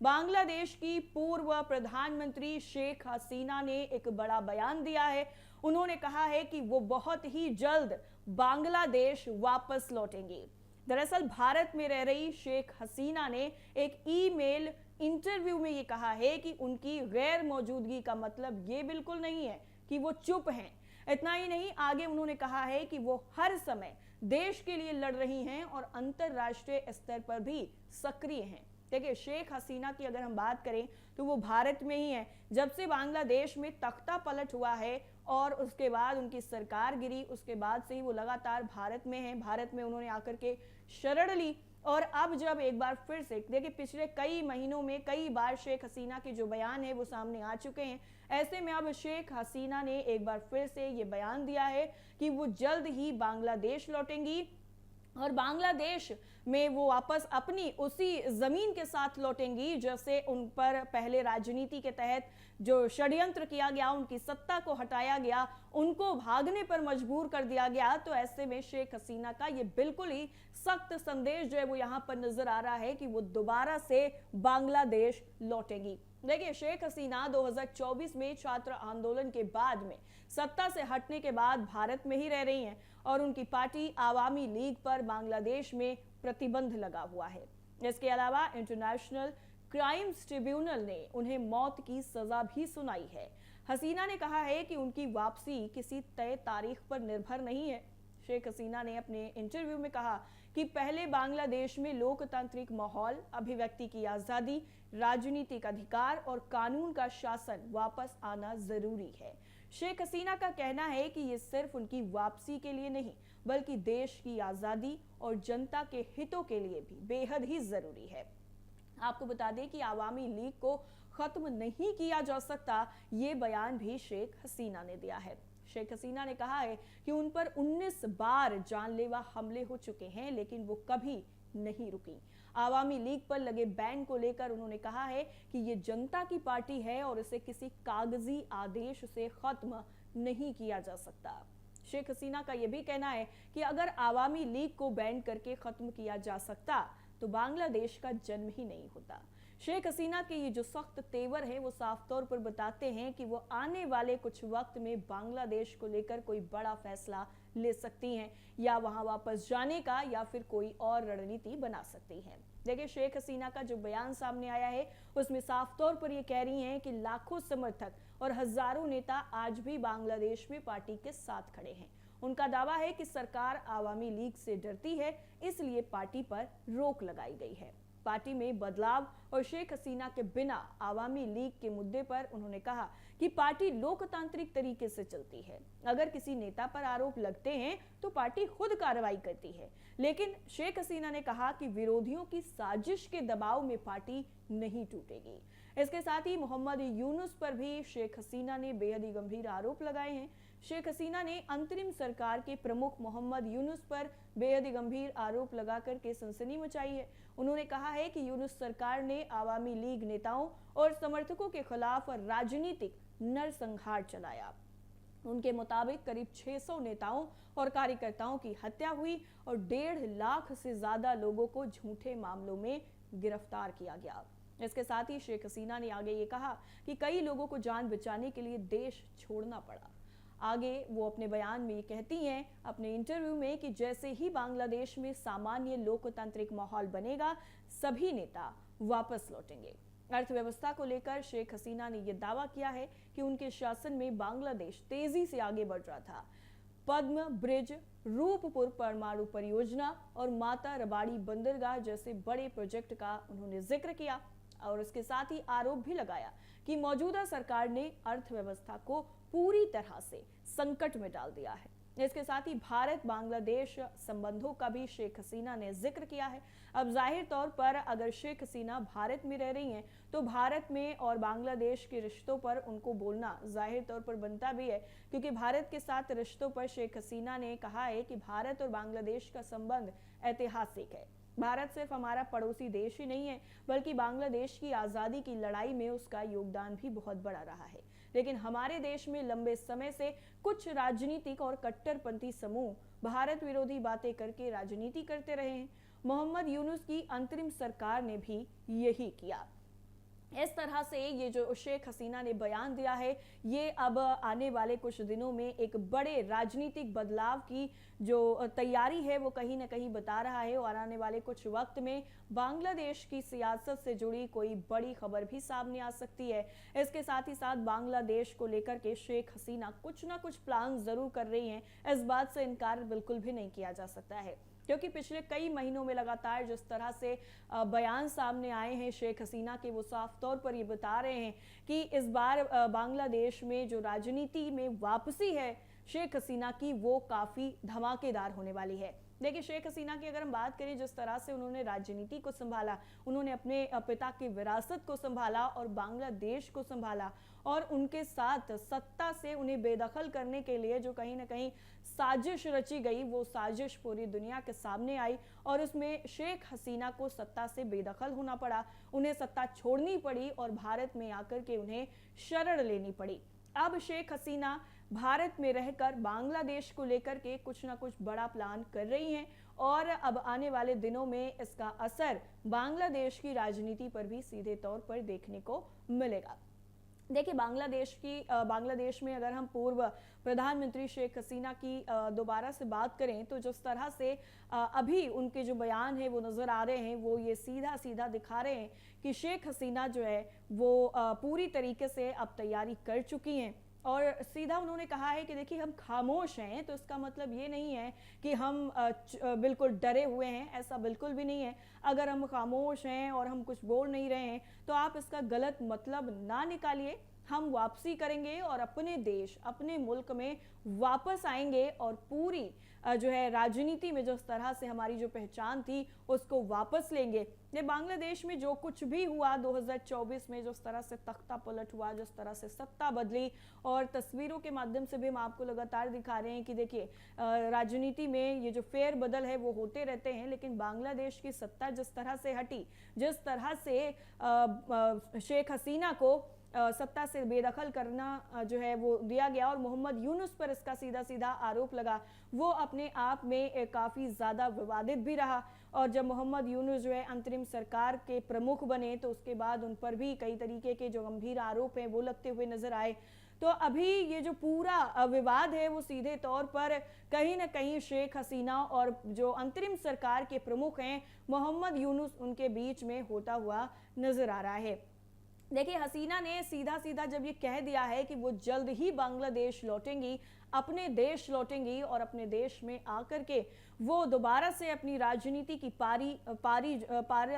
बांग्लादेश की पूर्व प्रधानमंत्री शेख हसीना ने एक बड़ा बयान दिया है। उन्होंने कहा है कि वो बहुत ही जल्द बांग्लादेश वापस लौटेंगी। दरअसल भारत में रह रही शेख हसीना ने एक ईमेल इंटरव्यू में ये कहा है कि उनकी गैर मौजूदगी का मतलब ये बिल्कुल नहीं है कि वो चुप हैं। इतना ही नहीं, आगे उन्होंने कहा है कि वो हर समय देश के लिए लड़ रही हैं और अंतरराष्ट्रीय स्तर पर भी सक्रिय हैं। देखिए, शेख हसीना की अगर हम बात करें तो वो भारत में ही है। जब से बांग्लादेश में तख्ता पलट हुआ है और उसके बाद उनकी सरकार गिरी, उसके बाद से ही वो लगातार भारत में है। भारत में उन्होंने आकर के शरण ली और अब जब एक बार फिर से देखिए, पिछले कई महीनों में कई बार शेख हसीना के जो बयान है वो सामने आ चुके हैं। ऐसे में अब शेख हसीना ने एक बार फिर से ये बयान दिया है कि वो जल्द ही बांग्लादेश लौटेंगी और बांग्लादेश में वो वापस अपनी उसी जमीन के साथ लौटेंगी जैसे उन पर पहले राजनीति के तहत जो षड्यंत्र किया गया, उनकी सत्ता को हटाया गया, उनको भागने पर मजबूर कर दिया गया। तो ऐसे में शेख हसीना का ये बिल्कुल ही सख्त संदेश जो है वो यहाँ पर नजर आ रहा है कि वो दोबारा से बांग्लादेश लौटेंगी। देखिए, शेख हसीना 2024 में छात्र आंदोलन के बाद में सत्ता से हटने के बाद भारत में ही रह रही हैं और उनकी पार्टी आवामी लीग पर बांग्लादेश में प्रतिबंध लगा हुआ है। इसके अलावा इंटरनेशनल क्राइम्स ट्रिब्यूनल ने उन्हें मौत की सजा भी सुनाई है। हसीना ने कहा है कि उनकी वापसी किसी तय तारीख पर निर्भर नहीं है। शेख हसीना ने अपने इंटरव्यू में कहा कि पहले बांग्लादेश में लोकतांत्रिक माहौल, अभिव्यक्ति की आजादी, राजनीतिक अधिकार और कानून का शासन वापस आना जरूरी है। शेख हसीना का कहना है कि ये सिर्फ उनकी वापसी के लिए नहीं बल्कि देश की आजादी और जनता के हितों के लिए भी बेहद ही जरूरी है। आपको बता दें कि आवामी लीग को खत्म नहीं किया जा सकता, ये बयान भी शेख हसीना ने दिया है। शेख हसीना ने कहा है कि उन पर 19 बार जानलेवा हमले हो चुके हैं लेकिन वो कभी नहीं रुकी। आवामी लीग पर लगे बैन को लेकर उन्होंने कहा है कि ये जनता की पार्टी है और इसे किसी कागजी आदेश से खत्म नहीं किया जा सकता। शेख हसीना का यह भी कहना है कि अगर आवामी लीग को बैन करके खत्म किया जा सकता तो बांग्लादेश का जन्म ही नहीं होता। शेख हसीना के ये जो सख्त तेवर है वो साफ तौर पर बताते हैं कि वो आने वाले कुछ वक्त में बांग्लादेश को लेकर कोई बड़ा फैसला ले सकती हैं या वहां वापस जाने का या फिर कोई और रणनीति बना सकती हैं। देखिए, शेख हसीना का जो बयान सामने आया है उसमें साफ तौर पर ये कह रही हैं कि लाखों समर्थक और हजारों नेता आज भी बांग्लादेश में पार्टी के साथ खड़े हैं। उनका दावा है कि सरकार आवामी लीग से डरती है, इसलिए पार्टी पर रोक लगाई गई है। पार्टी में बदलाव और शेख हसीना के बिना आवामी लीग के मुद्दे पर उन्होंने कहा कि पार्टी लोकतांत्रिक तरीके से चलती है। अगर किसी नेता पर आरोप लगते हैं तो पार्टी खुद कार्रवाई करती है, लेकिन शेख हसीना ने कहा कि विरोधियों की साजिश के दबाव में पार्टी नहीं टूटेगी। इसके साथ ही मोहम्मद यूनुस पर भी शेख हसीना ने बेहद ही गंभीर आरोप लगाए हैं। शेख हसीना ने अंतरिम सरकार के प्रमुख मोहम्मद यूनुस पर बेहद ही गंभीर आरोप लगाकर के सनसनी मचाई है। उन्होंने कहा है कि यूनुस सरकार ने आवामी लीग नेताओं और समर्थकों के खिलाफ राजनीतिक नरसंहार चलाया। उनके मुताबिक करीब 600 नेताओं और कार्यकर्ताओं की हत्या हुई और 1.5 लाख से ज्यादा लोगों को झूठे मामलों में गिरफ्तार किया गया। इसके साथ ही शेख हसीना ने आगे ये कहा कि कई लोगों को जान बचाने के लिए देश छोड़ना पड़ा। आगे वो अपने बयान में ये कहती हैं अपने इंटरव्यू में कि जैसे ही बांग्लादेश में सामान्य लोकतांत्रिक माहौल बनेगा, सभी नेता वापस लौटेंगे। अर्थव्यवस्था को लेकर शेख हसीना ने यह दावा किया है कि उनके शासन में बांग्लादेश तेजी से आगे बढ़ रहा था। पद्म ब्रिज, रूपपुर परमाणु परियोजना और माता रबाड़ी बंदरगाह जैसे बड़े प्रोजेक्ट का उन्होंने जिक्र किया और इसके साथ ही आरोप भी लगाया कि मौजूदा सरकार ने अर्थव्यवस्था को पूरी तरह से संकट में डाल दिया है। इसके साथ ही भारत बांग्लादेश संबंधों का भी शेख हसीना ने जिक्र किया है। अब जाहिर तौर पर अगर शेख हसीना भारत में रह रही हैं तो भारत में और बांग्लादेश के रिश्तों पर उनको बोलना जाहिर तौर पर बनता भी है, क्योंकि भारत के साथ रिश्तों पर शेख हसीना ने कहा है कि भारत और बांग्लादेश का संबंध ऐतिहासिक है। भारत सिर्फ हमारा पड़ोसी देश ही नहीं है बल्कि बांग्लादेश की आज़ादी की लड़ाई में उसका योगदान भी बहुत बड़ा रहा है। लेकिन हमारे देश में लंबे समय से कुछ राजनीतिक और कट्टरपंथी समूह भारत विरोधी बातें करके राजनीति करते रहे हैं। मोहम्मद यूनुस की अंतरिम सरकार ने भी यही किया। इस तरह से ये जो शेख हसीना ने बयान दिया है, ये अब आने वाले कुछ दिनों में एक बड़े राजनीतिक बदलाव की जो तैयारी है वो कहीं ना कहीं बता रहा है और आने वाले कुछ वक्त में बांग्लादेश की सियासत से जुड़ी कोई बड़ी खबर भी सामने आ सकती है। इसके साथ ही साथ बांग्लादेश को लेकर के शेख हसीना कुछ ना कुछ प्लान जरूर कर रही हैं, इस बात से इनकार बिल्कुल भी नहीं किया जा सकता है, क्योंकि पिछले कई महीनों में लगातार जिस तरह से बयान सामने आए हैं शेख हसीना के, वो साफ तौर पर ये बता रहे हैं कि इस बार बांग्लादेश में जो राजनीति में वापसी है शेख हसीना की, वो काफी धमाकेदार होने वाली है। देखिए, शेख हसीना की अगर हम बात करें, जिस तरह से उन्होंने राजनीति को संभाला, उन्होंने अपने पिता की विरासत को संभाला और बांग्लादेश को संभाला, और उनके साथ सत्ता से उन्हें बेदखल करने के लिए जो कहीं ना कहीं साजिश रची गई, वो साजिश पूरी दुनिया के सामने आई और उसमें शेख हसीना को सत्ता से बेदखल होना पड़ा, उन्हें सत्ता छोड़नी पड़ी और भारत में आकर के उन्हें शरण लेनी पड़ी। अब शेख हसीना भारत में रहकर बांग्लादेश को लेकर के कुछ ना कुछ बड़ा प्लान कर रही हैं और अब आने वाले दिनों में इसका असर बांग्लादेश की राजनीति पर भी सीधे तौर पर देखने को मिलेगा। देखिए, बांग्लादेश में अगर हम पूर्व प्रधानमंत्री शेख हसीना की दोबारा से बात करें, तो जिस तरह से अभी उनके जो बयान है वो नज़र आ रहे हैं, वो ये सीधा सीधा दिखा रहे हैं कि शेख हसीना जो है वो पूरी तरीके से अब तैयारी कर चुकी हैं और सीधा उन्होंने कहा है कि देखिए, हम खामोश हैं तो इसका मतलब ये नहीं है कि हम बिल्कुल डरे हुए हैं, ऐसा बिल्कुल भी नहीं है। अगर हम खामोश हैं और हम कुछ बोल नहीं रहे हैं तो आप इसका गलत मतलब ना निकालिए। हम वापसी करेंगे और अपने देश, अपने मुल्क में वापस आएंगे और पूरी जो है राजनीति में जिस तरह से हमारी जो पहचान थी उसको वापस लेंगे। ये बांग्लादेश में जो कुछ भी हुआ 2024 में, जिस तरह से तख्ता पलट हुआ, जिस तरह से सत्ता बदली, और तस्वीरों के माध्यम से भी हम आपको लगातार दिखा रहे हैं कि देखिए, राजनीति में ये जो फेर बदल है वो होते रहते हैं, लेकिन बांग्लादेश की सत्ता जिस तरह से हटी, जिस तरह से शेख हसीना को सत्ता से बेदखल करना जो है वो दिया गया और मोहम्मद यूनुस पर इसका सीधा सीधा आरोप लगा, वो अपने आप में काफ़ी ज़्यादा विवादित भी रहा। और जब मोहम्मद यूनुस जो है अंतरिम सरकार के प्रमुख बने तो उसके बाद उन पर भी कई तरीके के जो गंभीर आरोप हैं वो लगते हुए नजर आए। तो अभी ये जो पूरा विवाद है वो सीधे तौर पर कहीं ना कहीं शेख हसीना और जो अंतरिम सरकार के प्रमुख हैं मोहम्मद यूनुस, उनके बीच में होता हुआ नजर आ रहा है। देखिए, हसीना ने सीधा सीधा जब ये कह दिया है कि वो जल्द ही बांग्लादेश लौटेंगी, अपने देश लौटेंगी और अपने देश में आकर के वो दोबारा से अपनी राजनीति की पारी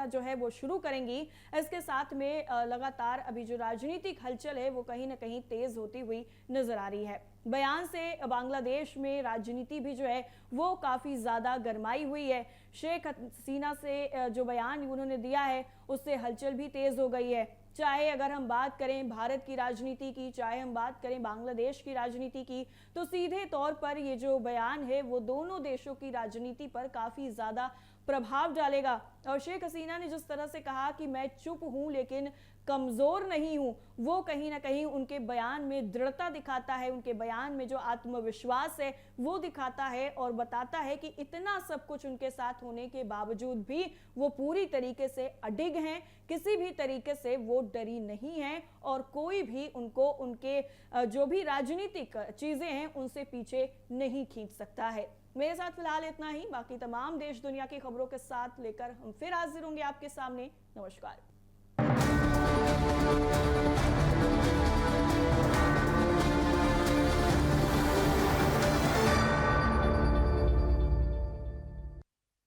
जो है वो शुरू करेंगी। इसके साथ में लगातार अभी जो राजनीतिक हलचल है वो कहीं ना कहीं तेज होती हुई नजर आ रही है। बयान से बांग्लादेश में राजनीति भी जो है वो काफ़ी ज़्यादा गरमाई हुई है। शेख हसीना से जो बयान उन्होंने दिया है उससे हलचल भी तेज हो गई है। चाहे अगर हम बात करें भारत की राजनीति की, चाहे हम बात करें बांग्लादेश की राजनीति की, तो सीधे तौर पर ये जो बयान है वो दोनों देशों की राजनीति पर काफ़ी ज़्यादा प्रभाव डालेगा। और शेख हसीना ने जिस तरह से कहा कि मैं चुप हूं लेकिन कमज़ोर नहीं हूं, वो कहीं ना कहीं उनके बयान में दृढ़ता दिखाता है, उनके बयान में जो आत्मविश्वास है वो दिखाता है और बताता है कि इतना सब कुछ उनके साथ होने के बावजूद भी वो पूरी तरीके से अडिग हैं, किसी भी तरीके से वो डरी नहीं हैं और कोई भी उनको उनके जो भी राजनीतिक चीज़ें हैं उनसे पीछे नहीं खींच सकता है। मेरे साथ फिलहाल इतना ही, बाकी तमाम देश दुनिया की खबरों के साथ लेकर हम फिर हाजिर होंगे आपके सामने। नमस्कार।